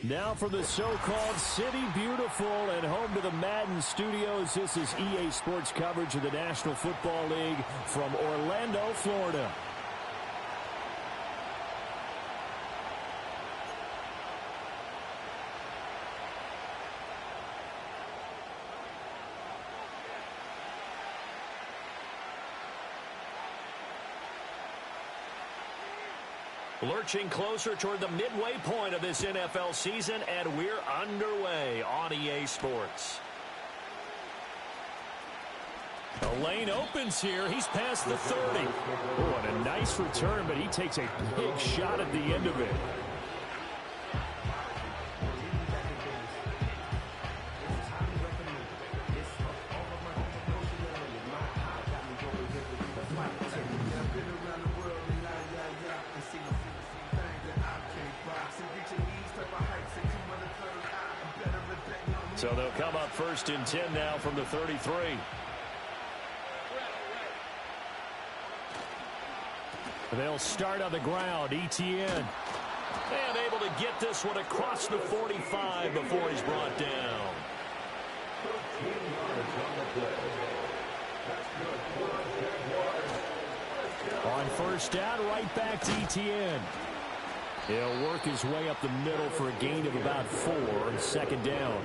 Now from the so-called City Beautiful and home to the Madden Studios, this is EA Sports coverage of the National Football League from Orlando, Florida. Lurching closer toward the midway point of this NFL season, and we're underway on EA Sports. The lane opens here. He's past the 30. Oh, and a nice return, but he takes a big shot at the end of it. So they'll come up 1st and 10 now from the 33. They'll start on the ground. Etienne. And able to get this one across the 45 before he's brought down. On 1st down, right back to Etienne. He'll work his way up the middle for a gain of about 4 on 2nd down.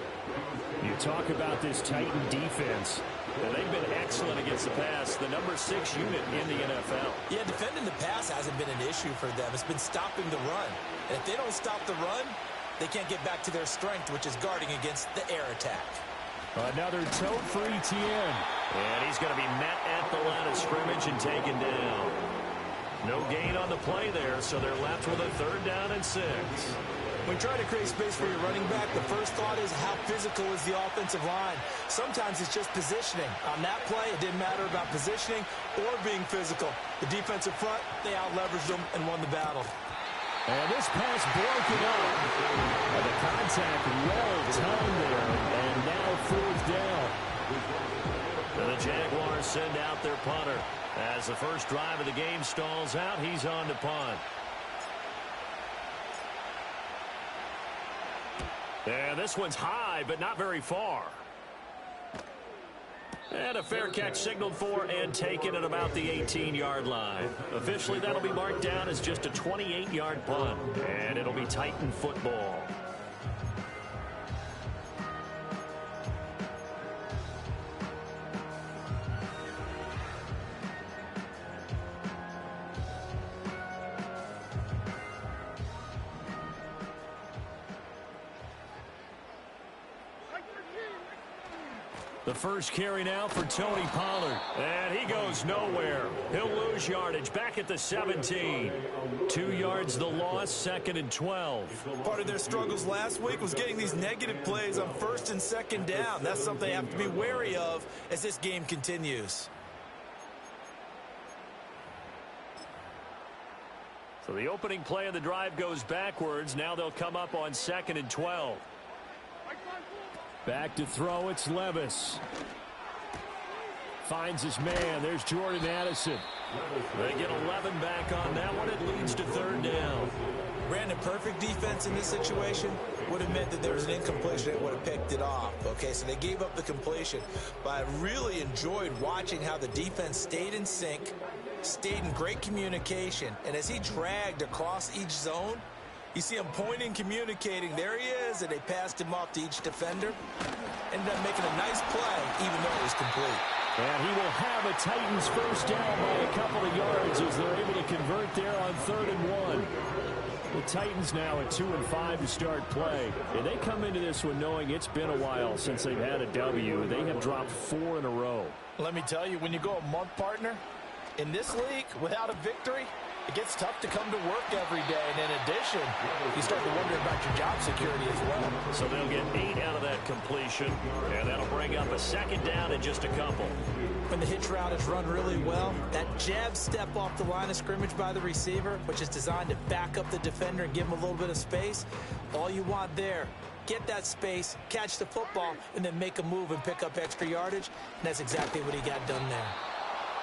You talk about this Titan defense. And they've been excellent against the pass, the number 6 unit in the NFL. Yeah, defending the pass hasn't been an issue for them. It's been stopping the run. And if they don't stop the run, they can't get back to their strength, which is guarding against the air attack. Another tote for Etienne. And he's going to be met at the line of scrimmage and taken down. No gain on the play there, so they're left with a 3rd down and 6. When trying to create space for your running back, the first thought is how physical is the offensive line. Sometimes it's just positioning. On that play, it didn't matter about positioning or being physical. The defensive front, they out-leveraged them and won the battle. And this pass broken up. And the contact well timed there. And now 4th down. And the Jaguars send out their punter. As the first drive of the game stalls out, he's on to punt. And this one's high, but not very far. And a fair catch signaled for and taken at about the 18-yard line. Officially, that'll be marked down as just a 28-yard punt. And it'll be Titan football. The first carry now for Tony Pollard. And he goes nowhere. He'll lose yardage back at the 17. 2 yards the loss, 2nd and 12. Part of their struggles last week was getting these negative plays on 1st and 2nd down. That's something they have to be wary of as this game continues. So the opening play of the drive goes backwards. Now they'll come up on 2nd and 12. Back to throw, it's Levis. Finds his man, there's Jordan Addison. They get 11 back on that one, it leads to 3rd down. Brandon, perfect defense in this situation would have meant that there was an incompletion that would have picked it off. Okay, so they gave up the completion. But I really enjoyed watching how the defense stayed in sync, stayed in great communication, and as he dragged across each zone, you see him pointing, communicating. There he is, and they passed him off to each defender. Ended up making a nice play, even though it was complete. And he will have a Titans first down by a couple of yards as they're able to convert there on 3rd and 1. The Titans now at 2 and 5 to start play. And they come into this one knowing it's been a while since they've had a W. They have dropped 4 in a row. Let me tell you, when you go a month, partner, in this league, without a victory, it gets tough to come to work every day. And in addition, you start to wonder about your job security as well. So they'll get 8 out of that completion, and that'll bring up a 2nd down in just a couple. When the hitch route is run really well, that jab step off the line of scrimmage by the receiver, which is designed to back up the defender and give him a little bit of space, all you want there, get that space, catch the football, and then make a move and pick up extra yardage. And that's exactly what he got done there.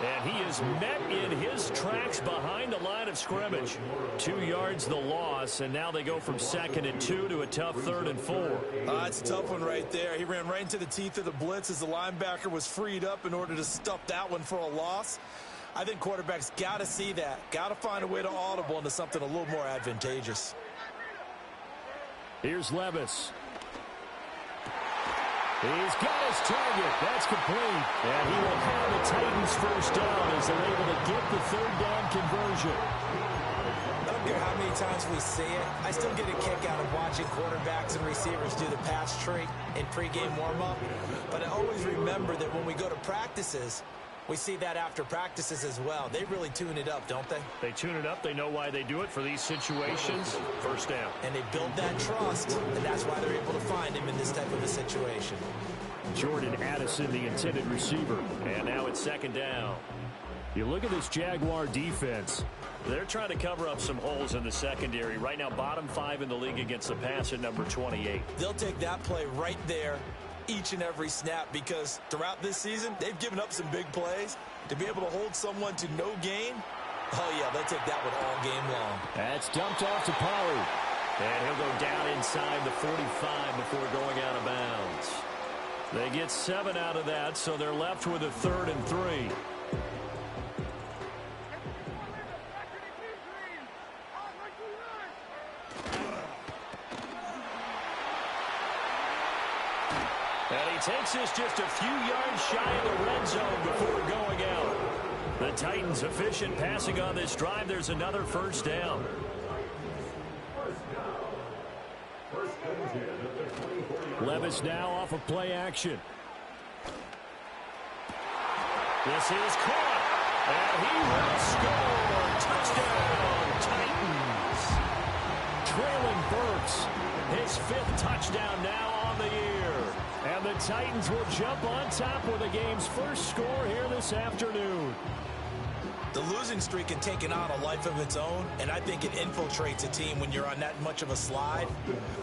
And he is met in his tracks behind the line of scrimmage. 2 yards the loss, and now they go from 2nd and 2 to a tough 3rd and 4. It's a tough one right there. He ran right into the teeth of the blitz as the linebacker was freed up in order to stuff that one for a loss. I think quarterbacks got to see that. Got to find a way to audible into something a little more advantageous. Here's Levis. He's got his target. That's complete. And he will have the Titans first down as they're able to get the 3rd down conversion. I don't care how many times we see it. I still get a kick out of watching quarterbacks and receivers do the pass tree in pregame warm-up. But I always remember that when we go to practices, we see that after practices as well. They really tune it up, don't they? They tune it up. They know why they do it for these situations. First down. And they build that trust, and that's why they're able to find him in this type of a situation. Jordan Addison, the intended receiver. And now it's 2nd down. You look at this Jaguar defense. They're trying to cover up some holes in the secondary. Right now, bottom 5 in the league against the pass at number 28. They'll take that play right there each and every snap, because throughout this season, they've given up some big plays. To be able to hold someone to no gain, oh yeah, they'll take that one all game long. That's dumped off to Pollard. And he'll go down inside the 45 before going out of bounds. They get 7 out of that, so they're left with a 3rd and 3. And he takes this just a few yards shy of the red zone before going out. The Titans efficient passing on this drive. There's another 1st down. Levis now off of play action. This is caught. And he will score. Touchdown, Titans. Traylon Burks, his 5th touchdown now on the year. And the Titans will jump on top with the game's first score here this afternoon. The losing streak can take on a life of its own, and I think it infiltrates a team when you're on that much of a slide.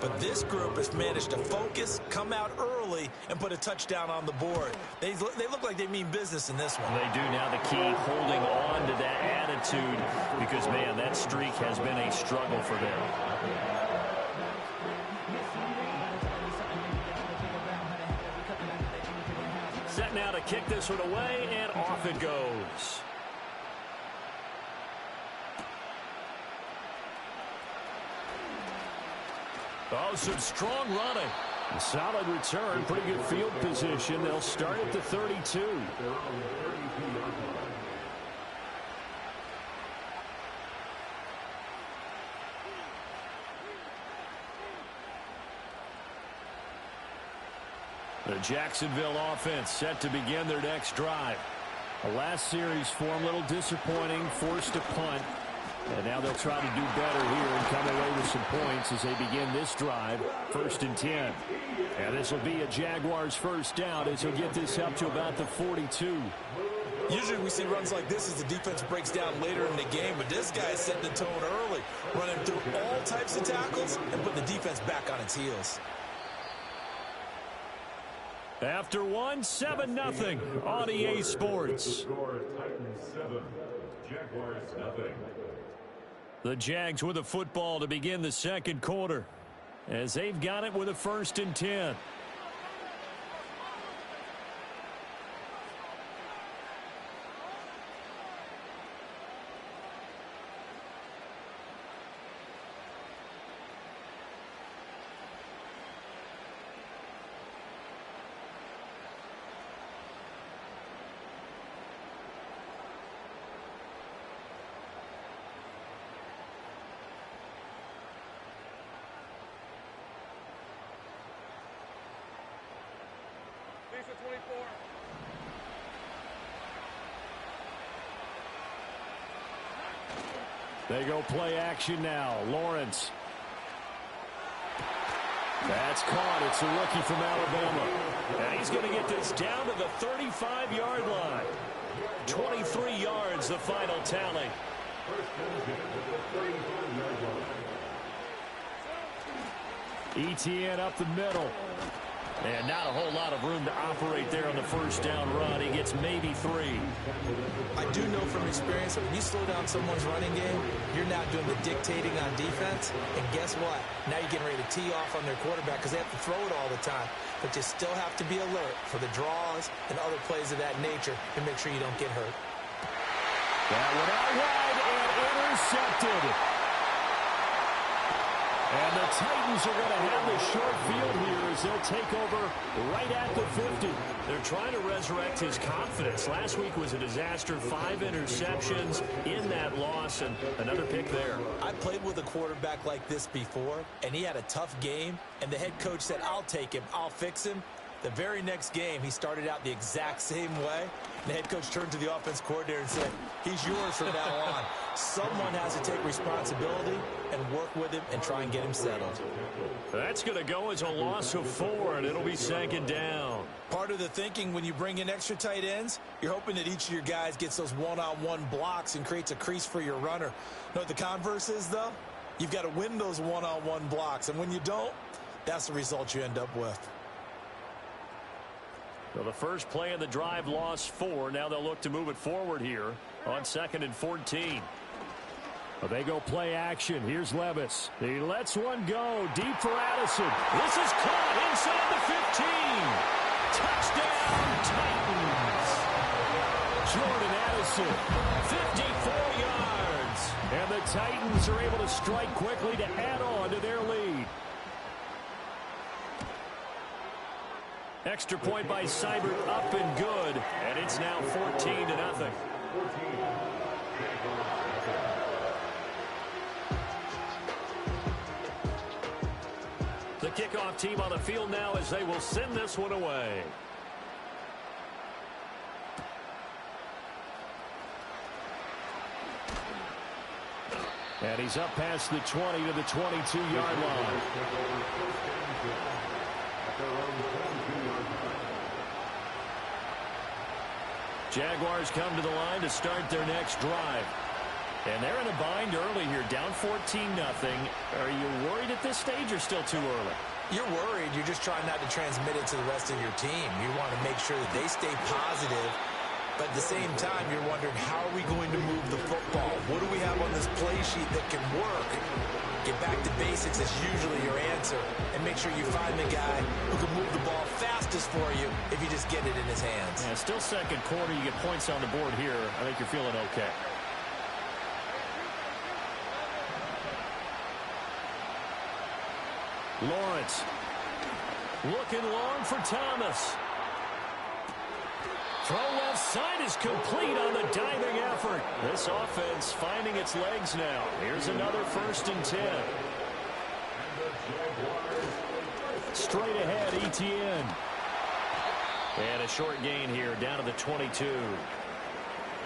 But this group has managed to focus, come out early, and put a touchdown on the board. They look like they mean business in this one. They do. Now the key, holding on to that attitude, because, man, that streak has been a struggle for them. Set now to kick this one away, and off it goes. Oh, some strong running. A solid return, pretty good field position. They'll start at the 32. The Jacksonville offense set to begin their next drive. The last series for them, a little disappointing, forced a punt. And now they'll try to do better here and come away with some points as they begin this drive. 1st and 10. And this will be a Jaguars first down as he'll get this up to about the 42. Usually we see runs like this as the defense breaks down later in the game, but this guy is setting the tone early, running through all types of tackles and putting the defense back on its heels. After 7-0 on EA Sports. The Jags with a football to begin the 2nd quarter as they've got it with a 1st and 10. They go play action now. Lawrence. That's caught. It's a rookie from Alabama. And he's going to get this down to the 35-yard line. 23 yards, the final tally. ETN up the middle. And not a whole lot of room to operate there on the first down run. He gets maybe 3. I do know from experience that when you slow down someone's running game, you're now doing the dictating on defense. And guess what? Now you're getting ready to tee off on their quarterback because they have to throw it all the time. But you still have to be alert for the draws and other plays of that nature to make sure you don't get hurt. That one out wide and intercepted. And the Titans are going to have the short field here as they'll take over right at the 50. They're trying to resurrect his confidence. Last week was a disaster. 5 interceptions in that loss, and another pick there. I played with a quarterback like this before, and he had a tough game, and the head coach said, I'll take him, I'll fix him. The very next game, he started out the exact same way. The head coach turned to the offense coordinator and said, he's yours from now on. Someone has to take responsibility and work with him and try and get him settled. That's going to go as a loss of 4, and it'll be second down. Part of the thinking when you bring in extra tight ends, you're hoping that each of your guys gets those one-on-one blocks and creates a crease for your runner. You know what the converse is, though? You've got to win those one-on-one blocks, and when you don't, that's the result you end up with. Well, the first play of the drive lost 4. Now they'll look to move it forward here on 2nd and 14. Well, they go play action. Here's Levis. He lets one go deep for Addison. This is caught inside the 15. Touchdown, Titans. Jordan Addison. 54 yards. And the Titans are able to strike quickly to add on to their lead. Extra point by Seibert up and good, and it's now 14-0. The kickoff team on the field now as they will send this one away. And he's up past the 20 to the 22-yard line. Jaguars come to the line to start their next drive. And they're in a bind early here, down 14-0. Are you worried at this stage or still too early? You're worried. You're just trying not to transmit it to the rest of your team. You want to make sure that they stay positive. But at the same time, you're wondering, how are we going to move the football? What do we have on this play sheet that can work? Get back to basics is usually your answer. And make sure you find the guy who can move the ball fastest for you if you just get it in his hands. Yeah, still second quarter. You get points on the board here. I think you're feeling okay. Lawrence. Looking long for Thomas. Throw left side is complete on the diving effort. This offense finding its legs now. Here's another 1st and 10. Straight ahead, Etienne. And a short gain here down to the 22.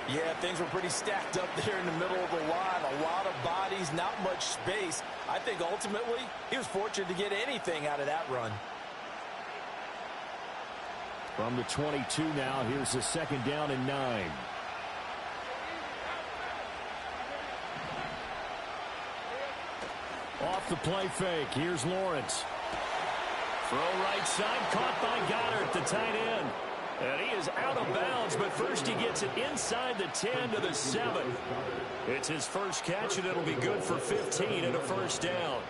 Yeah, things were pretty stacked up there in the middle of the line. A lot of bodies, not much space. I think ultimately he was fortunate to get anything out of that run. From the 22 now, here's a 2nd down and 9. Off the play fake, here's Lawrence. Throw right side, caught by Goddard, the tight end. And he is out of bounds, but first he gets it inside the 10 to the 7. It's his first catch, and it'll be good for 15 and a 1st down.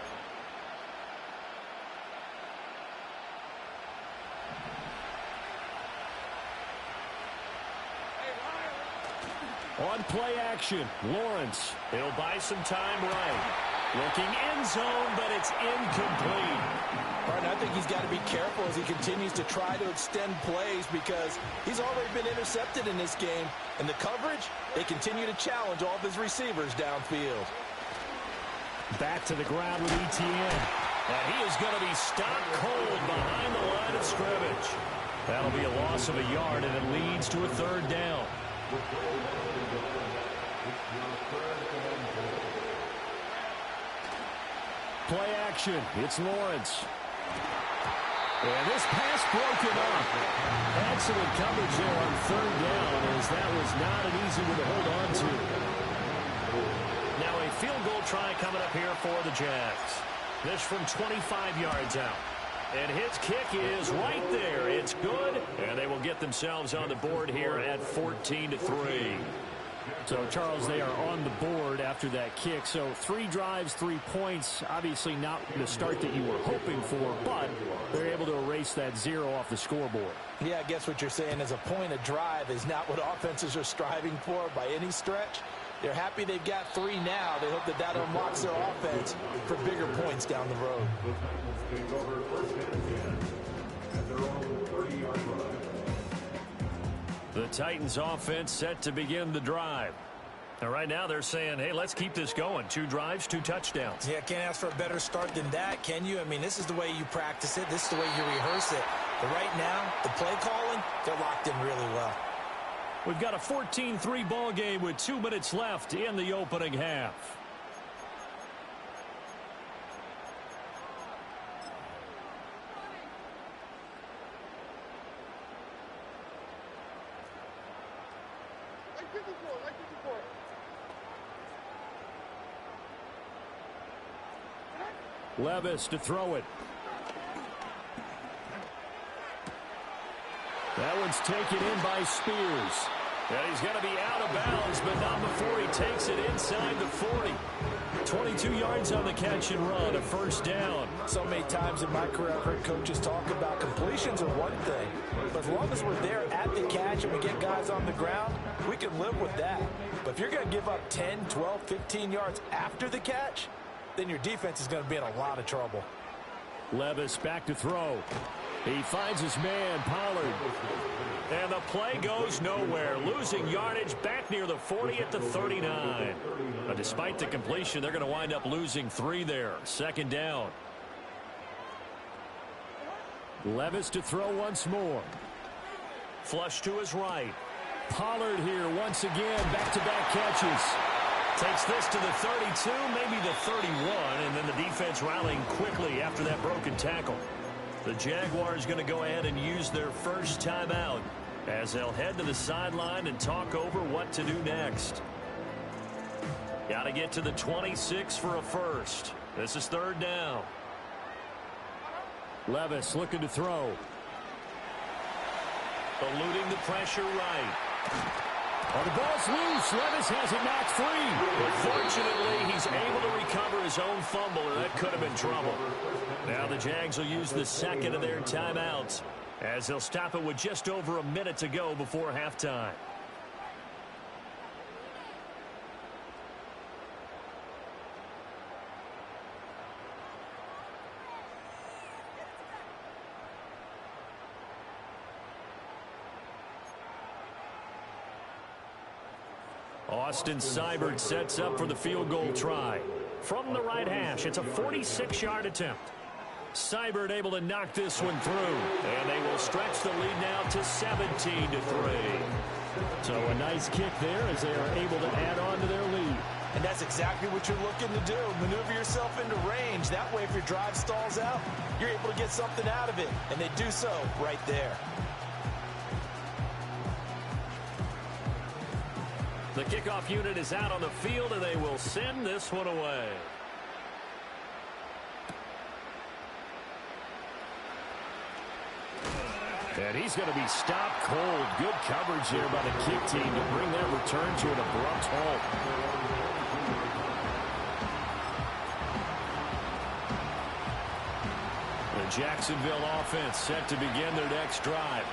On play action, Lawrence. He'll buy some time right. Looking end zone, but it's incomplete. Martin, I think he's got to be careful as he continues to try to extend plays because he's already been intercepted in this game. And the coverage, they continue to challenge all of his receivers downfield. Back to the ground with Etienne. And he is going to be stopped cold behind the line of scrimmage. That'll be a loss of a yard, and it leads to a 3rd down. Play action. It's Lawrence. And this pass broken up. Excellent coverage there on 3rd down, as that was not an easy one to hold on to. Now a field goal try coming up here for the Jags. This from 25 yards out. And his kick is right there. It's good, and they will get themselves on the board here at 14-3. So, Charles, they are on the board after that kick. So 3 drives, 3 points. Obviously not the start that you were hoping for, but they're able to erase that 0 off the scoreboard. Yeah, I guess what you're saying is a point of drive is not what offenses are striving for by any stretch. They're happy they've got 3 now. They hope that that unlocks their offense for bigger points down the road. The Titans offense set to begin the drive. And right now they're saying, hey, let's keep this going. 2 drives, 2 touchdowns. Yeah, can't ask for a better start than that, can you? I mean, this is the way you practice it. This is the way you rehearse it. But right now, the play calling, they're locked in really well. We've got a 14-3 ball game with 2 minutes left in the opening half. Levis to throw it. That one's taken in by Spears. And he's going to be out of bounds, but not before he takes it inside the 40. 22 yards on the catch and run, a first down. So many times in my career, I've heard coaches talk about completions are one thing. But as long as we're there at the catch and we get guys on the ground, we can live with that. But if you're going to give up 10, 12, 15 yards after the catch, then your defense is going to be in a lot of trouble. Levis back to throw. He finds his man, Pollard. And the play goes nowhere. Losing yardage back near the 40 at the 39. But despite the completion, they're going to wind up losing 3 there. Second down. Levis to throw once more. Flush to his right. Pollard here once again. Back-to-back catches. Takes this to the 32, maybe the 31, and then the defense rallying quickly after that broken tackle. The Jaguars going to go ahead and use their first timeout as they'll head to the sideline and talk over what to do next. Got to get to the 26 for a first. This is third down. Levis looking to throw. Eluding the pressure right. Oh, the ball's loose. Levis has it knocked free. But fortunately, he's able to recover his own fumble, or that could have been trouble. Now the Jags will use the second of their timeouts as they'll stop it with just over a minute to go before halftime. Austin Seibert sets up for the field goal try. From the right hash, it's a 46-yard attempt. Seibert able to knock this one through, and they will stretch the lead now to 17-3. So a nice kick there as they are able to add on to their lead. And that's exactly what you're looking to do. Maneuver yourself into range. That way, if your drive stalls out, you're able to get something out of it. And they do so right there. The kickoff unit is out on the field, and they will send this one away. And he's going to be stopped cold. Good coverage there by the kick team to bring that return to an abrupt halt. The Jacksonville offense set to begin their next drive.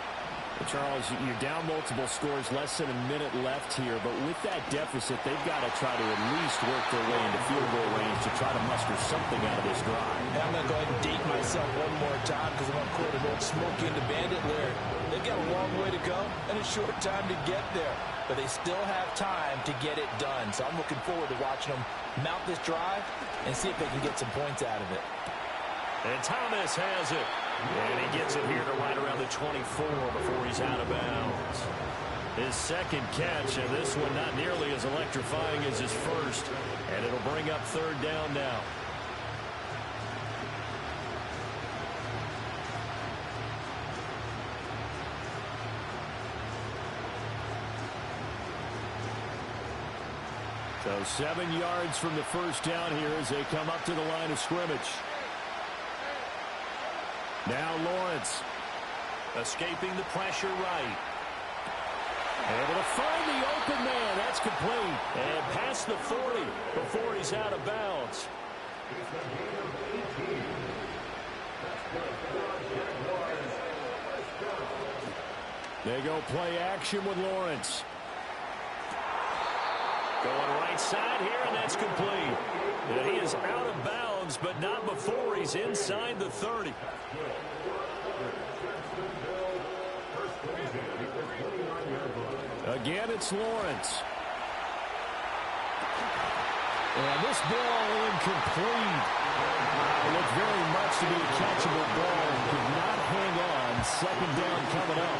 Charles, you're down multiple scores, less than a minute left here, but with that deficit, they've got to try to at least work their way into field goal range to try to muster something out of this drive. And I'm going to go ahead and date myself one more time because I'm going to quote an old Smokey and the Bandit lyric. They've got a long way to go and a short time to get there, but they still have time to get it done. So I'm looking forward to watching them mount this drive and see if they can get some points out of it. And Thomas has it. And he gets it here to right around the 24 before he's out of bounds. His second catch, and this one not nearly as electrifying as his first. And it'll bring up third down now. So 7 yards from the first down here as they come up to the line of scrimmage. Now Lawrence. Escaping the pressure right. Able to find the open man. That's complete. And past the 40 before he's out of bounds. They go play action with Lawrence. Going right side here, and that's complete. And he is out of bounds, but not before he's inside the 30. Again, it's Lawrence. And this ball incomplete. It looked very much to be a catchable ball and could not hang on. Second down coming up.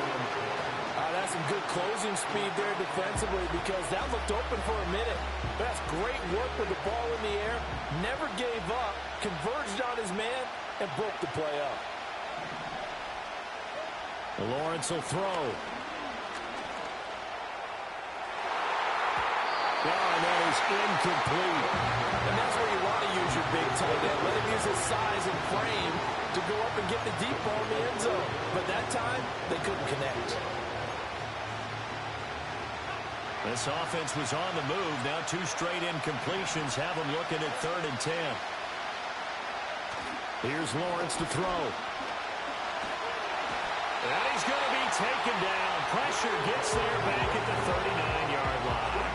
That's some good closing speed there defensively because that looked open for a minute. That's great work with the ball in the air. Never gave up, converged on his man, and broke the play up. Lawrence will throw. And that is incomplete. And that's where you want to use your big tight end. Let him use his size and frame to go up and get the deep ball in the end zone. But that time, they couldn't connect. This offense was on the move. Now 2 straight incompletions have them looking at 3rd and 10. Here's Lawrence to throw. And he's going to be taken down. Pressure gets there back at the 39-yard line.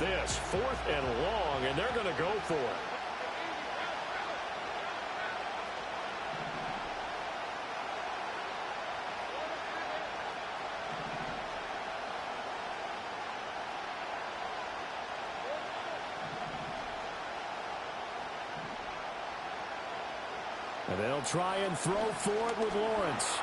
This 4th and long, and they're going to go for it. And they'll try and throw for it with Lawrence.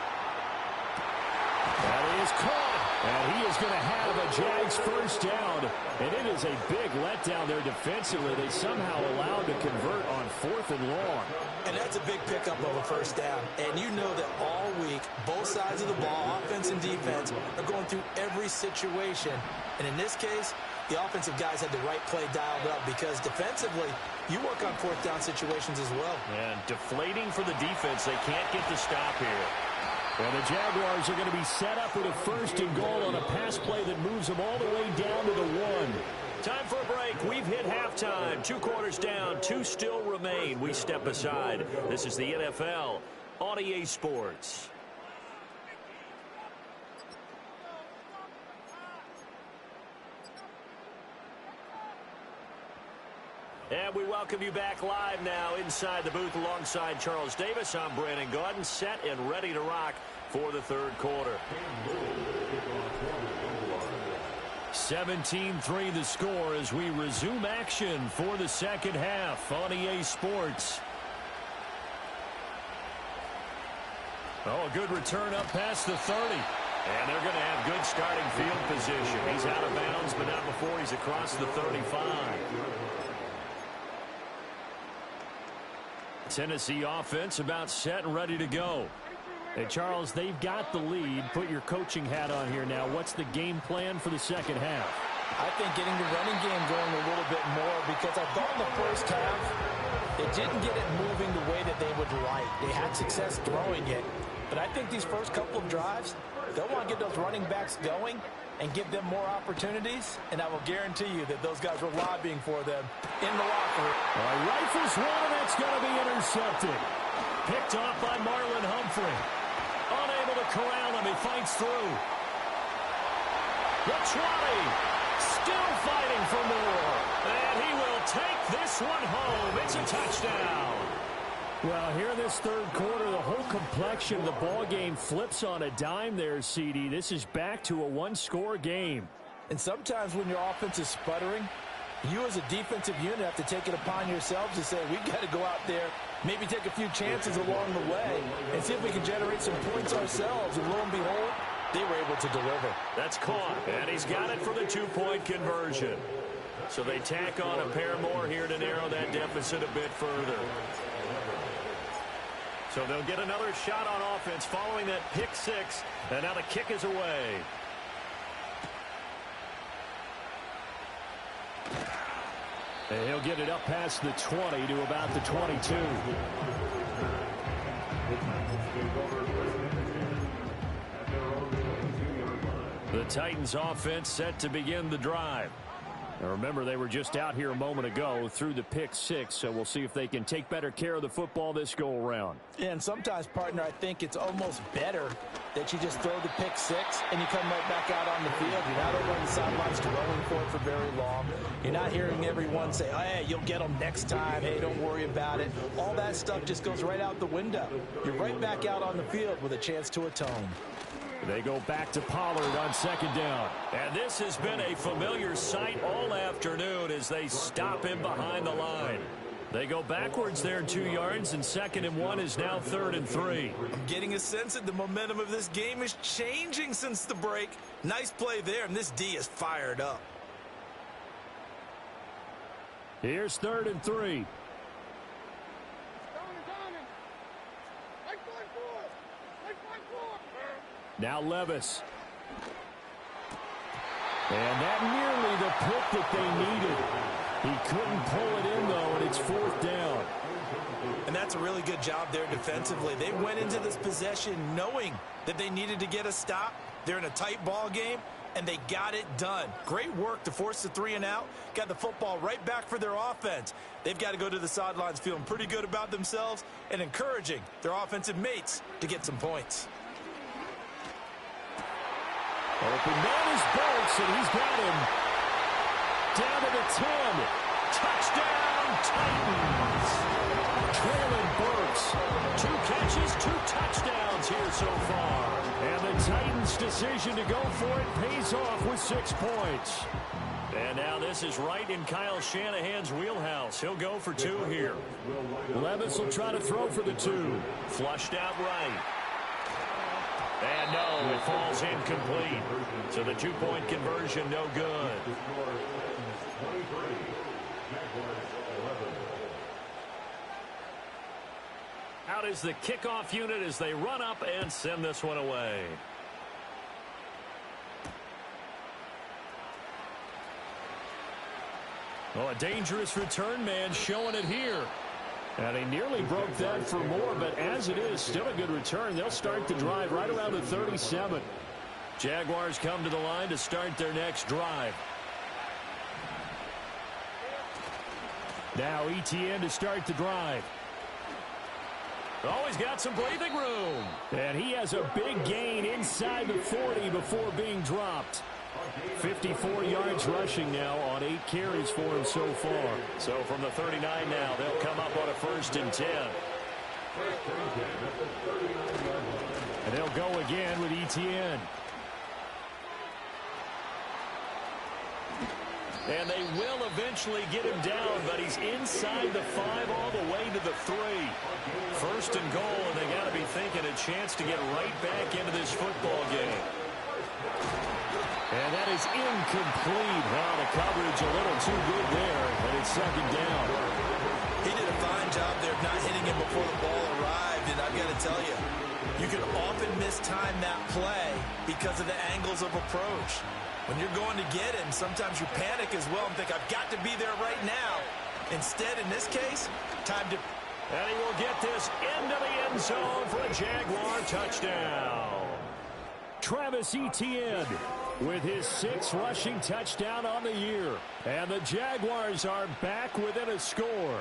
That is caught. And he is going to have a Jags first down. And it is a big letdown there defensively. They somehow allowed to convert on 4th and long. And that's a big pickup of a first down. And you know that all week, both sides of the ball, offense and defense, are going through every situation. And in this case, the offensive guys had the right play dialed up because defensively, you work on 4th down situations as well. And deflating for the defense. They can't get the stop here. And the Jaguars are going to be set up with a 1st and goal on a pass play that moves them all the way down to the 1. Time for a break. We've hit halftime. 2 quarters down. 2 still remain. We step aside. This is the NFL on EA Sports. And we welcome you back live now inside the booth alongside Charles Davis. I'm Brandon Gaudin, set and ready to rock for the 3rd quarter. 17-3 the score as we resume action for the second half on EA Sports. Oh, a good return up past the 30. And they're going to have good starting field position. He's out of bounds, but not before he's across the 35. Tennessee offense about set and ready to go. Hey, Charles, they've got the lead. Put your coaching hat on here now. What's the game plan for the second half? I think getting the running game going a little bit more because I thought in the first half they didn't get it moving the way that they would like. They had success throwing it. But I think these first couple of drives, they'll want to get those running backs going and give them more opportunities, and I will guarantee you that those guys were lobbying for them in the locker room. Rifles one, and that's going to be intercepted. Picked off by Marlon Humphrey. Unable to corral him. He fights through. The 20. Still fighting for more. And he will take this one home. It's a touchdown. Well, here in this 3rd quarter, the whole complexion of the ball game flips on a dime there, CD. This is back to a 1-score game. And sometimes when your offense is sputtering, You as a defensive unit have to take it upon yourselves to say, we've got to go out there, maybe take a few chances along the way, and see if we can generate some points ourselves. And lo and behold, they were able to deliver. That's caught, and he's got it for the two-point conversion. So they tack on a pair more here to narrow that deficit a bit further. So they'll get another shot on offense following that pick six, and now the kick is away. And he'll get it up past the 20 to about the 22. The Titans offense set to begin the drive. Now remember, they were just out here a moment ago through the pick six, so we'll see if they can take better care of the football this go-around. Yeah, and sometimes, partner, I think it's almost better that you just throw the pick six and you come right back out on the field. You're not over on the sidelines dwelling for it for very long. You're not hearing everyone say, hey, you'll get them next time. Hey, don't worry about it. All that stuff just goes right out the window. You're right back out on the field with a chance to atone. They go back to Pollard on second down. And this has been a familiar sight all afternoon as they stop him behind the line. They go backwards there 2 yards, and 2nd and 1 is now 3rd and 3. I'm getting a sense that the momentum of this game is changing since the break. Nice play there, and this D is fired up. Here's 3rd and 3. Now Levis. And that nearly the pick that they needed. He couldn't pull it in, though, and it's 4th down. And that's a really good job there defensively. They went into this possession knowing that they needed to get a stop. They're in a tight ball game, and they got it done. Great work to force the 3 and out. Got the football right back for their offense. They've got to go to the sidelines feeling pretty good about themselves and encouraging their offensive mates to get some points. Open man is Burks, and he's got him down to the 10. Touchdown, Titans. Traylon Burks. 2 catches, 2 touchdowns here so far. And the Titans' decision to go for it pays off with 6 points. And now this is right in Kyle Shanahan's wheelhouse. He'll go for 2 here. Levis will try to throw for the 2. Flushed out right. And no, it falls incomplete. So the 2-point conversion, no good. Out is the kickoff unit as they run up and send this one away. Oh, a dangerous return man showing it here. And he nearly broke that for more, but as it is, still a good return. They'll start the drive right around the 37. Jaguars come to the line to start their next drive. Now ETN to start the drive. Oh, he's got some breathing room. And he has a big gain inside the 40 before being dropped. 54 yards rushing now on 8 carries for him so far. So from the 39 now, they'll come up on a 1st and 10. And they'll go again with ETN. And they will eventually get him down, but he's inside the 5 all the way to the 3. 1st and goal, and they got to be thinking a chance to get right back into this football game. And that is incomplete. Well, the coverage a little too good there, and it's 2nd down. He did a fine job there of not hitting him before the ball arrived, and I've got to tell you, you can often mistime that play because of the angles of approach. When you're going to get him, sometimes you panic as well and think, I've got to be there right now. Instead, in this case, time to... And he will get this into the end zone for a Jaguar touchdown. Travis Etienne with his 6th rushing touchdown on the year. And the Jaguars are back within a score.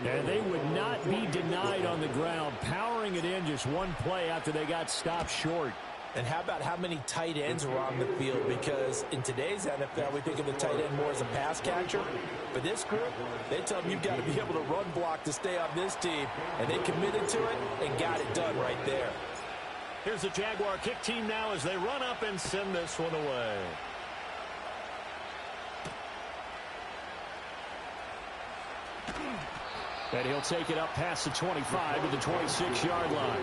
And they would not be denied on the ground, powering it in just one play after they got stopped short. And how about how many tight ends are on the field? Because in today's NFL, we think of the tight end more as a pass catcher. But this group, they tell them you've got to be able to run block to stay on this team. And they committed to it and got it done right there. Here's the Jaguar kick team now as they run up and send this one away. And he'll take it up past the 25 to the 26-yard line.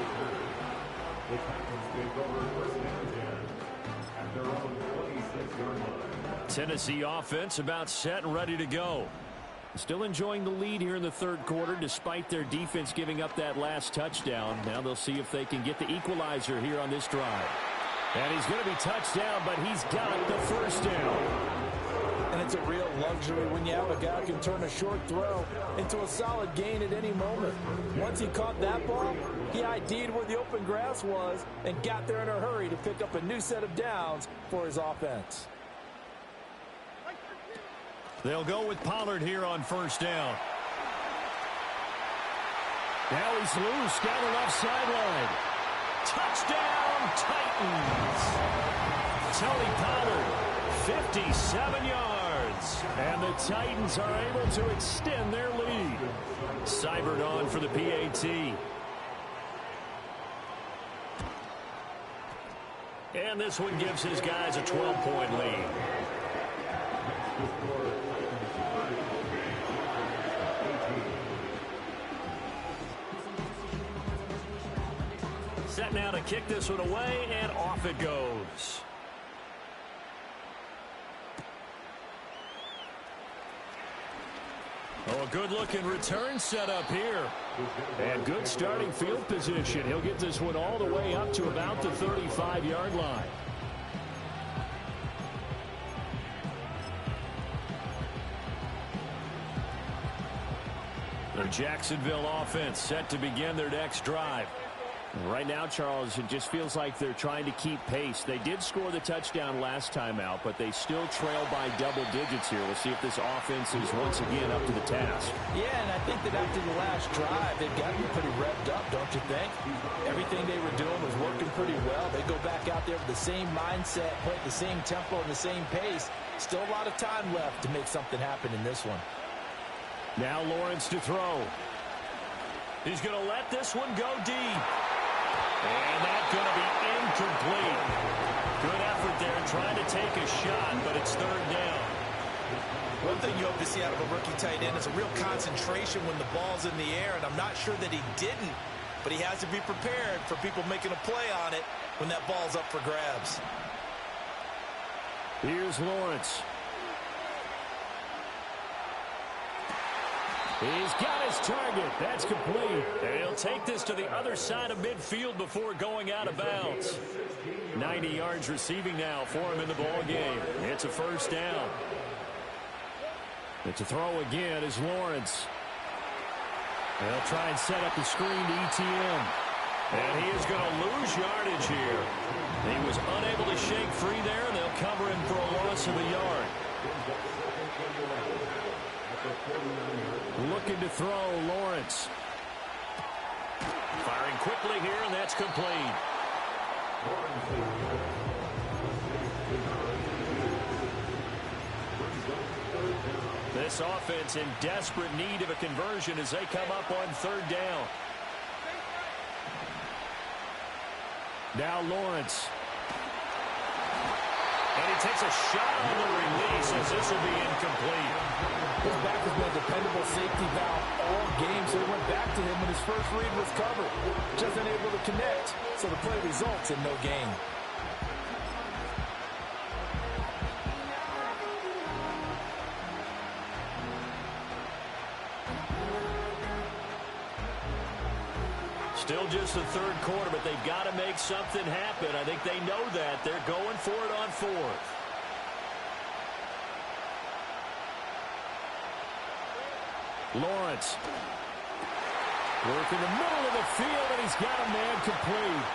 Tennessee offense about set and ready to go. Still enjoying the lead here in the third quarter despite their defense giving up that last touchdown. Now they'll see if they can get the equalizer here on this drive. And he's going to be touched down, but he's got the first down. And it's a real luxury when you have a guy who can turn a short throw into a solid gain at any moment. Once he caught that ball, he ID'd where the open grass was and got there in a hurry to pick up a new set of downs for his offense. They'll go with Pollard here on first down. Now he's loose down the left sideline. Touchdown, Titans. Tony Pollard, 57 yards. And the Titans are able to extend their lead. Seibert on for the PAT. And this one gives his guys a 12-point lead. Set now to kick this one away, and off it goes. Oh, a good-looking return set up here. And good starting field position. He'll get this one all the way up to about the 35-yard line. The Jacksonville offense set to begin their next drive. Right now, Charles, it just feels like they're trying to keep pace. They did score the touchdown last time out, but they still trail by double digits here. We'll see if this offense is once again up to the task. Yeah, and I think that after the last drive, they've got to be pretty revved up, don't you think? Everything they were doing was working pretty well. They go back out there with the same mindset, play at the same tempo and the same pace. Still a lot of time left to make something happen in this one. Now Lawrence to throw. He's going to let this one go deep. And that's going to be incomplete. Good effort there trying to take a shot, but it's third down. One thing you hope to see out of a rookie tight end is a real concentration when the ball's in the air, and I'm not sure that he didn't, but he has to be prepared for people making a play on it when that ball's up for grabs. Here's Lawrence. He's got his target. That's complete. And he'll take this to the other side of midfield before going out of bounds. 90 yards receiving now for him in the ball game. It's a first down. It's a throw again is Lawrence. They'll try and set up the screen to ETN. And he is going to lose yardage here. He was unable to shake free there, and they'll cover him for a loss of a yard. Looking to throw, Lawrence. Firing quickly here, and that's complete. This offense in desperate need of a conversion as they come up on third down. Now Lawrence. And he takes a shot on the release as this will be incomplete. His back has been a dependable safety valve all game, so he went back to him when his first read was covered. Just unable to connect, so the play results in no gain. Still just the third quarter, but they've got to make something happen. I think they know that. They're going for it on fourth. Lawrence. Work in the middle of the field, and he's got a man complete.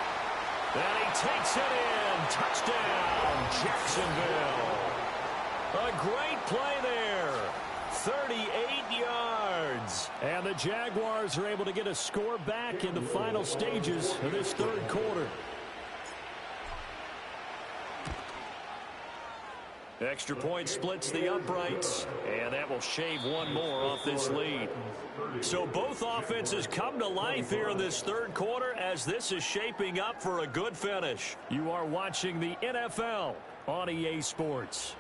And he takes it in. Touchdown, Jacksonville. A great play there. 38 yards. And the Jaguars are able to get a score back in the final stages of this third quarter. Extra point splits the uprights, and that will shave one more off this lead. So both offenses come to life here in this third quarter as this is shaping up for a good finish. You are watching the NFL on EA Sports.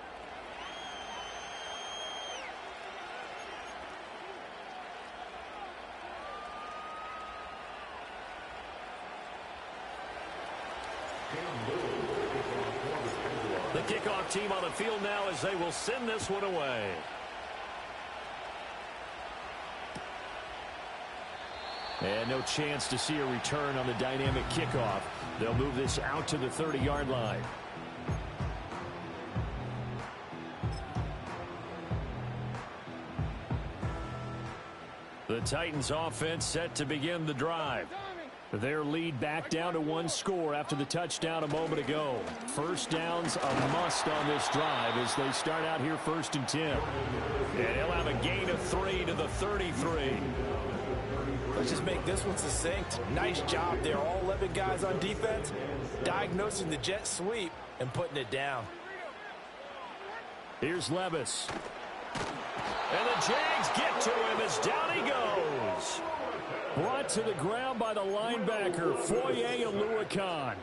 The kickoff team on the field now as they will send this one away. And no chance to see a return on the dynamic kickoff. They'll move this out to the 30-yard line. The Titans offense set to begin the drive. Their lead back down to one score after the touchdown a moment ago. First down's a must on this drive as they start out here 1st and 10. And he'll have a gain of 3 to the 33. Let's just make this one succinct. Nice job there. All 11 guys on defense diagnosing the jet sweep and putting it down. Here's Levis. And the Jags get to him as down he goes. Brought to the ground by the linebacker, Foye Oluokun.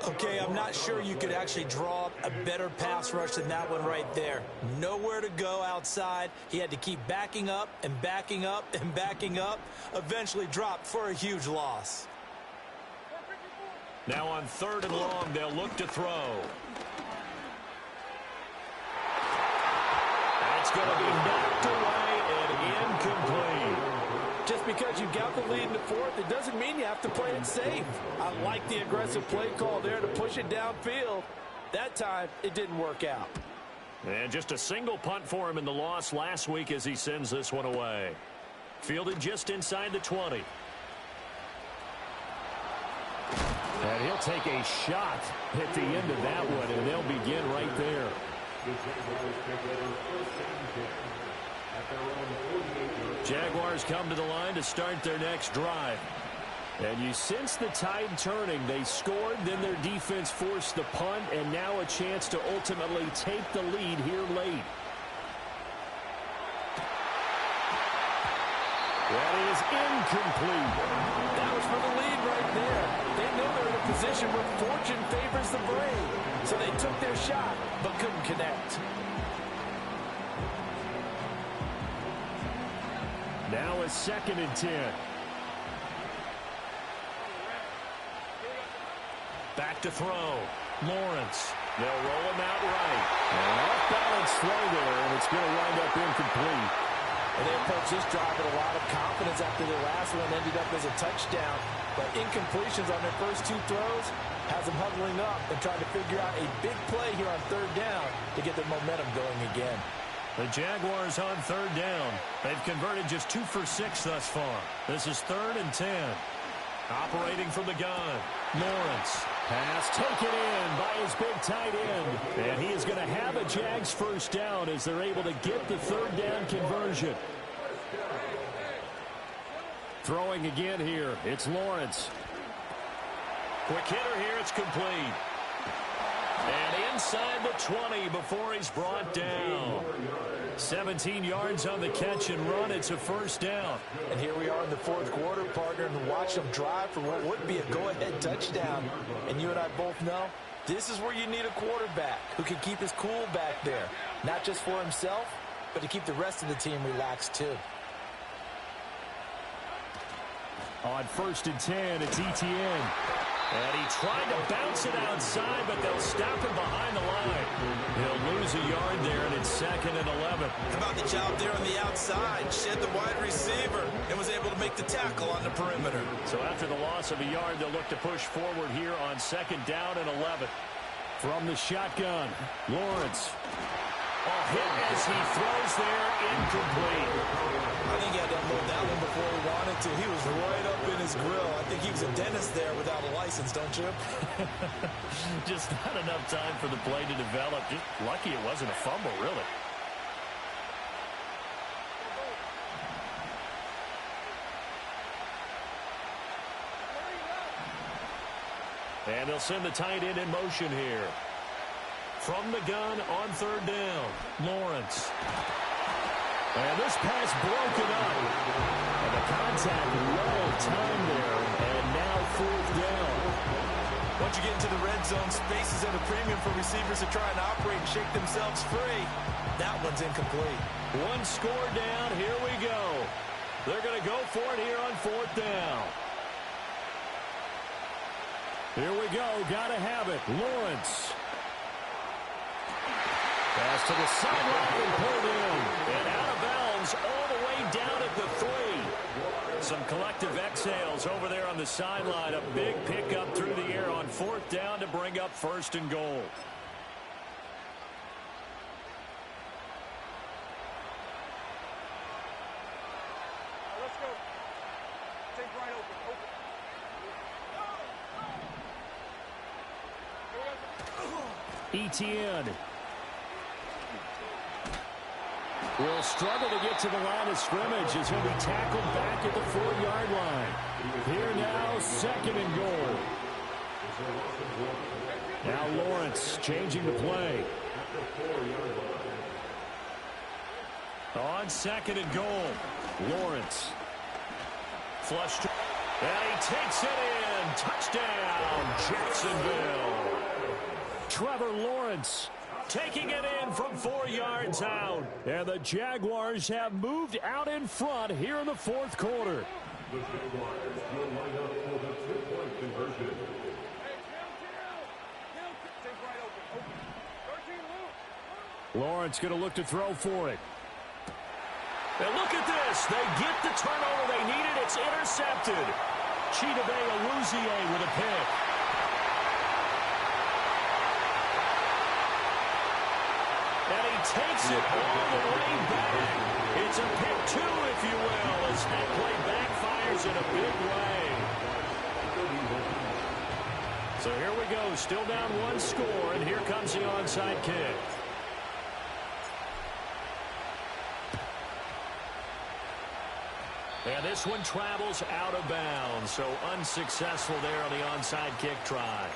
Okay, I'm not sure you could actually draw up a better pass rush than that one right there. Nowhere to go outside. He had to keep backing up and backing up and backing up. Eventually dropped for a huge loss. Now on 3rd and long, they'll look to throw. That's going to be knocked away and incomplete. Just because you got the lead in the 4th, it doesn't mean you have to play it safe. I like the aggressive play call there to push it downfield. That time, it didn't work out. And just a single punt for him in the loss last week as he sends this one away. Fielded just inside the 20. And he'll take a shot at the end of that one, and they'll begin right there. Jaguars come to the line to start their next drive. And you sense the tide turning. They scored, then their defense forced the punt, and now a chance to ultimately take the lead here late. That is incomplete. That was for the lead right there. They know they're in a position where fortune favors the brave. So they took their shot, but couldn't connect. Now a 2nd and 10. Back to throw. Lawrence. They'll roll him out right. An off-balance throw there, and it's going to wind up incomplete. And they approached this drive with a lot of confidence after the last one ended up as a touchdown. But incompletions on their first 2 throws has them huddling up and trying to figure out a big play here on 3rd down to get their momentum going again. The Jaguars on 3rd down. They've converted just 2 for 6 thus far. This is 3rd and 10. Operating from the gun. Lawrence. Pass taken in by his big tight end. And he is going to have a Jags first down as they're able to get the 3rd down conversion. Throwing again here. It's Lawrence. Quick hitter here. It's complete. And inside the 20 before he's brought down. 17 yards on the catch and run. It's a first down. And here we are in the 4th quarter, partner, and watch them drive for what would be a go-ahead touchdown. And you and I both know this is where you need a quarterback who can keep his cool back there. Not just for himself, but to keep the rest of the team relaxed too. On 1st and 10, it's Etienne. And he tried to bounce it outside, but they'll stop him behind the line. He'll lose a yard there, and it's 2nd and 11. How about the job there on the outside? Shed the wide receiver and was able to make the tackle on the perimeter. So after the loss of a yard, they'll look to push forward here on 2nd down and 11. From the shotgun, Lawrence. Hit as he throws there, incomplete. I think he had to unload that one before he wanted to. He was right up in his grill. I think he was a dentist there without a license, don't you? Just not enough time for the play to develop. Just lucky it wasn't a fumble, really. And they'll send the tight end in motion here. From the gun on 3rd down, Lawrence. And this pass broken up. And the contact well timed there. And now 4th down. Once you get into the red zone, space is at a premium for receivers to try and operate and shake themselves free. That one's incomplete. One score down. Here we go. They're going to go for it here on 4th down. Here we go. Got to have it. Lawrence. Pass to the sideline and pulled in. And out of bounds all the way down at the 3. Some collective exhales over there on the sideline. A big pickup through the air on 4th down to bring up 1st and goal. Let's go. Take right open. Etienne will struggle to get to the line of scrimmage as he'll be tackled back at the 4-yard line. Here now, 2nd and goal. Now Lawrence changing the play. On 2nd and goal, Lawrence. Flushed. And he takes it in. Touchdown, Jacksonville. Trevor Lawrence taking it in from 4 yards out. And the Jaguars have moved out in front here in the 4th quarter. The Jaguars will line up for the 2-point conversion. Lawrence going to look to throw for it. And look at this. They get the turnover they needed. It's intercepted. Chidobe Awuzie with a pick. And he takes it all the way back. It's a pick 2, if you will, as that play backfires in a big way. So here we go. Still down 1 score, and here comes the onside kick. And this one travels out of bounds, so unsuccessful there on the onside kick try.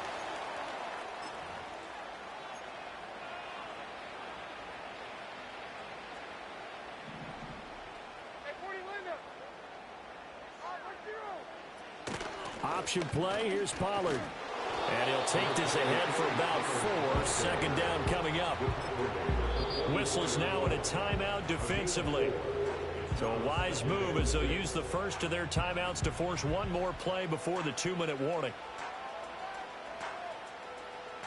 Option play, here's Pollard. And he'll take this ahead for about 4. 2nd down coming up. Whistles now in a timeout defensively. So a wise move as they'll use the first of their timeouts to force one more play before the 2-minute warning.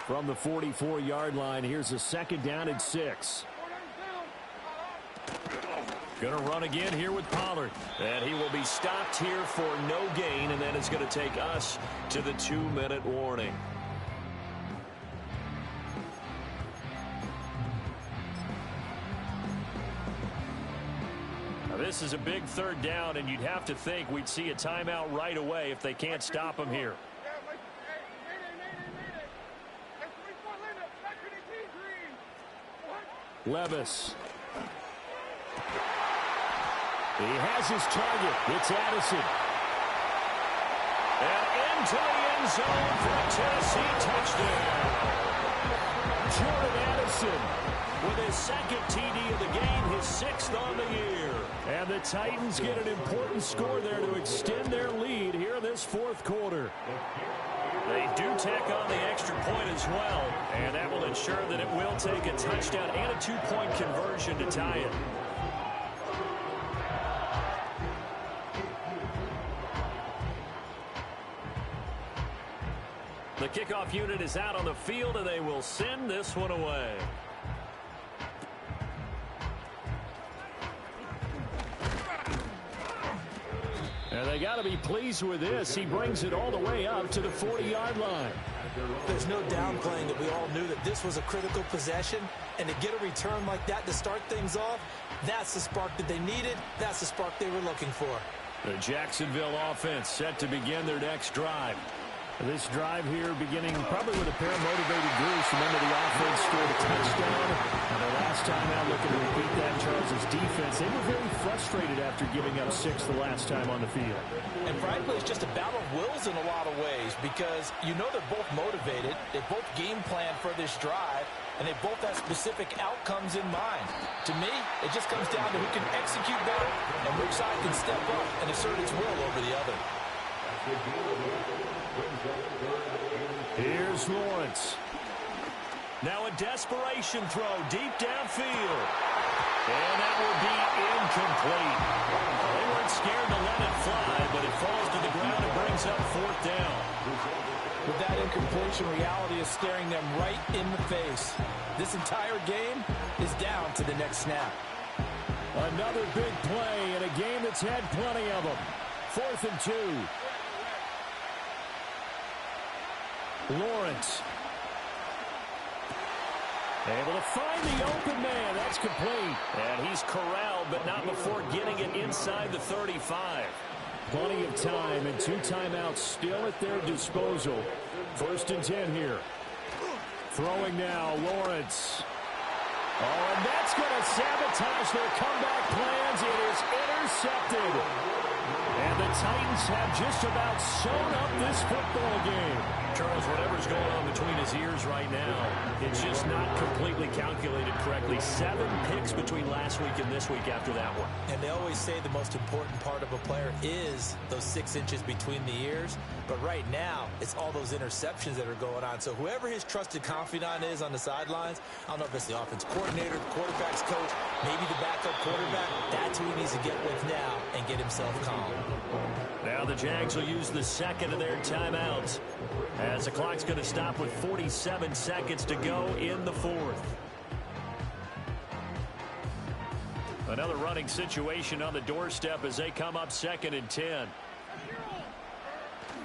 From the 44-yard line, here's a 2nd down and 6. Going to run again here with Pollard. And he will be stopped here for no gain, and then it's going to take us to the 2-minute warning. This is a big 3rd down, and you'd have to think we'd see a timeout right away if they can't stop him here. Levis. He has his target. It's Addison. And into the end zone for a Tennessee touchdown. Jordan Addison with his 2nd TD of the game, his 6th on the year. And the Titans get an important score there to extend their lead here in this 4th quarter. They do tack on the extra point as well, and that will ensure that it will take a touchdown and a 2-point conversion to tie it. The kickoff unit is out on the field, and they will send this one away. And they got to be pleased with this. He brings it all the way up to the 40-yard line. There's no downplaying that we all knew that this was a critical possession, and to get a return like that to start things off, that's the spark that they needed. That's the spark they were looking for. The Jacksonville offense set to begin their next drive. This drive here beginning probably with a pair of motivated groups. Remember, the offense scored a touchdown. And the last time out looking to repeat that, Charles' defense, they were very frustrated after giving up 6 the last time on the field. And frankly, it's just a battle of wills in a lot of ways because you know they're both motivated. They both game plan for this drive, and they both have specific outcomes in mind. To me, it just comes down to who can execute better and which side can step up and assert its will over the other. Here's Lawrence. Now a desperation throw deep downfield. And that will be incomplete. They weren't scared to let it fly, but it falls to the ground and brings up 4th down. With that incompletion reality is staring them right in the face. This entire game is down to the next snap. Another big play in a game that's had plenty of them. 4th and 2. Lawrence. Able to find the open man. That's complete. And he's corralled, but not before getting it inside the 35. Plenty of time and 2 timeouts still at their disposal. 1st and 10 here. Throwing now, Lawrence. Oh, and that's going to sabotage their comeback plans. It is intercepted. And the Titans have just about sewn up this football game. Charles, whatever's going on between his ears right now, it's just not completely calculated correctly. 7 picks between last week and this week after that one. And they always say the most important part of a player is those 6 inches between the ears. But right now, it's all those interceptions that are going on. So whoever his trusted confidant is on the sidelines, I don't know if it's the offense coordinator, the quarterback's coach, maybe the backup quarterback, that's who he needs to get with now and get himself calm. Now the Jags will use the second of their timeouts as the clock's going to stop with 47 seconds to go in the 4th. Another running situation on the doorstep as they come up 2nd and 10.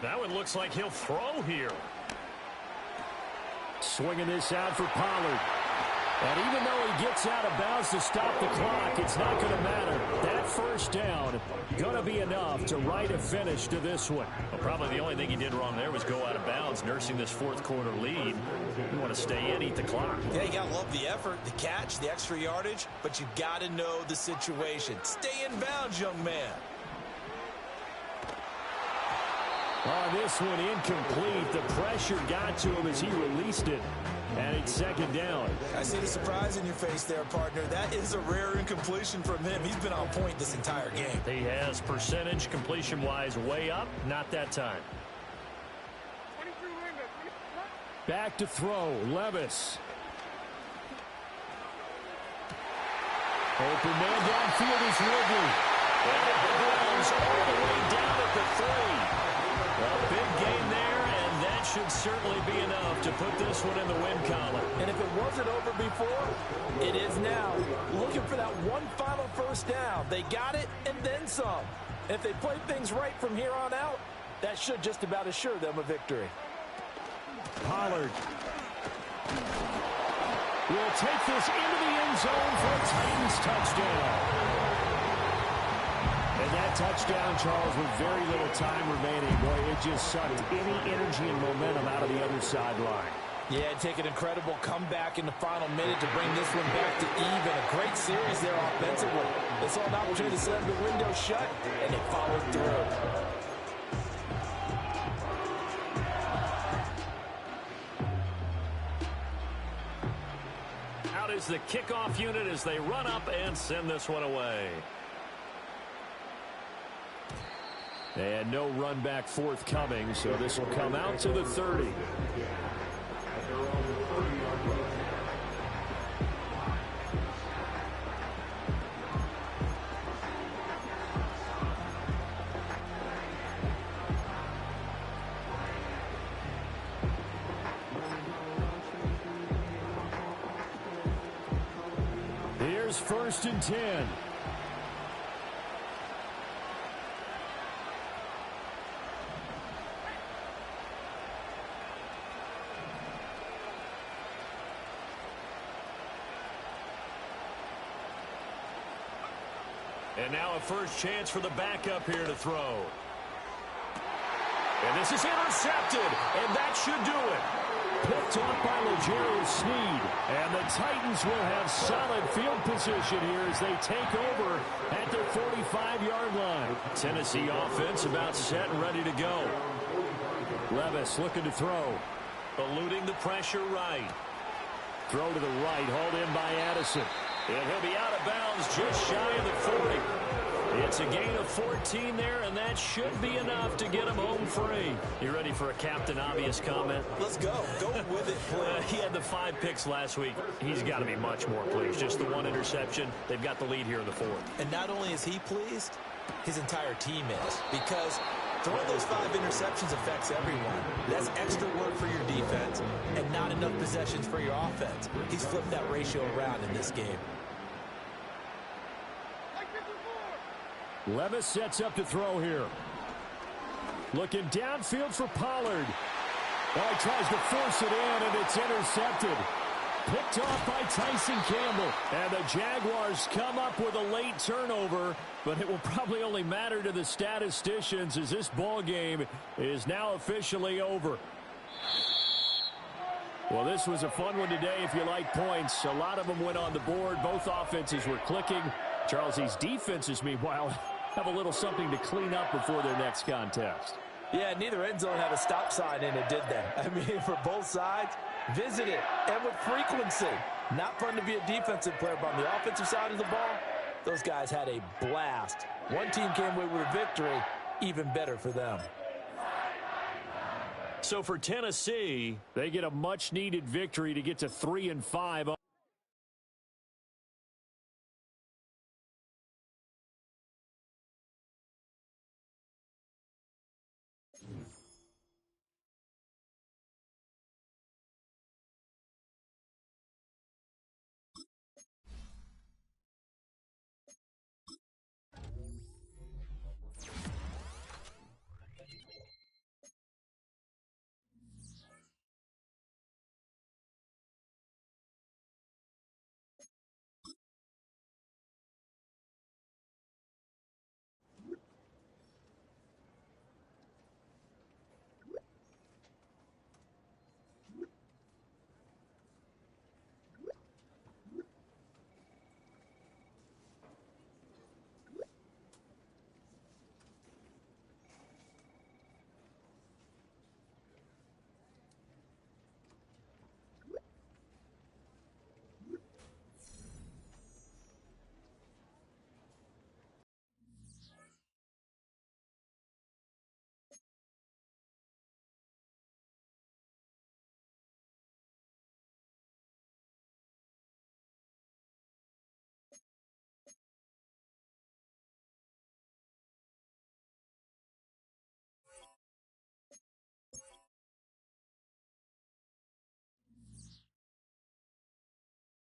That one looks like he'll throw here. Swinging this out for Pollard. And even though he gets out of bounds to stop the clock, it's not going to matter. That first down going to be enough to write a finish to this one. Well, probably the only thing he did wrong there was go out of bounds, nursing this 4th quarter lead. You want to stay in, eat the clock. Yeah, you got to love the effort, the catch, the extra yardage, but you got to know the situation. Stay in bounds, young man. On this one, incomplete. The pressure got to him as he released it. And it's 2nd down. I see the surprise in your face there, partner. That is a rare incompletion from him. He's been on point this entire game. He has percentage completion-wise way up. Not that time. Back to throw. Levis. Open man downfield is Ridley. And it goes all the way down at the 3. A big gain there, and that should certainly be enough to put this one in the win column. And if it wasn't over before, it is now. Looking for that one final first down. They got it and then some. If they play things right from here on out, that should just about assure them a victory. Pollard will take this into the end zone for a Titans touchdown. And that touchdown, Charles, with very little time remaining, boy, it just sucked any energy and momentum out of the other sideline. Yeah, take an incredible comeback in the final minute to bring this one back to even. A great series there offensively. They saw an opportunity to slam the window shut, and they followed through. Out is the kickoff unit as they run up and send this one away. And no run back forthcoming, so this will come out to the 30. Here's 1st and 10. And now a first chance for the backup here to throw. And this is intercepted, and that should do it. Picked off by L'Jarius Sneed. And the Titans will have solid field position here as they take over at their 45-yard line. Tennessee offense about set and ready to go. Levis looking to throw. Eluding the pressure right. Throw to the right, hauled in by Addison. And he'll be out of bounds just shy of the 40. It's a gain of 14 there, and that should be enough to get him home free. You ready for a Captain Obvious comment? Let's go. Go with it, please. He had the 5 picks last week. He's got to be much more pleased. Just the 1 interception. They've got the lead here in the 4th. And not only is he pleased, his entire team is. Because Throwing those 5 interceptions affects everyone. That's extra work for your defense and not enough possessions for your offense. He's flipped that ratio around in this game. Levis sets up to throw here. Looking downfield for Pollard. Oh, he tries to force it in, and it's intercepted. Picked off by Tyson Campbell. And the Jaguars come up with a late turnover, but it will probably only matter to the statisticians as this ball game is now officially over. Well, this was a fun one today if you like points. A lot of them went on the board. Both offenses were clicking. Charles, these defenses, meanwhile, have a little something to clean up before their next contest. Yeah, neither end zone had a stop sign in it, did they? I mean, for both sides, visit it, and with frequency. Not fun to be a defensive player, but on the offensive side of the ball, those guys had a blast. One team came away with a victory, even better for them. So for Tennessee, they get a much-needed victory to get to 3-5.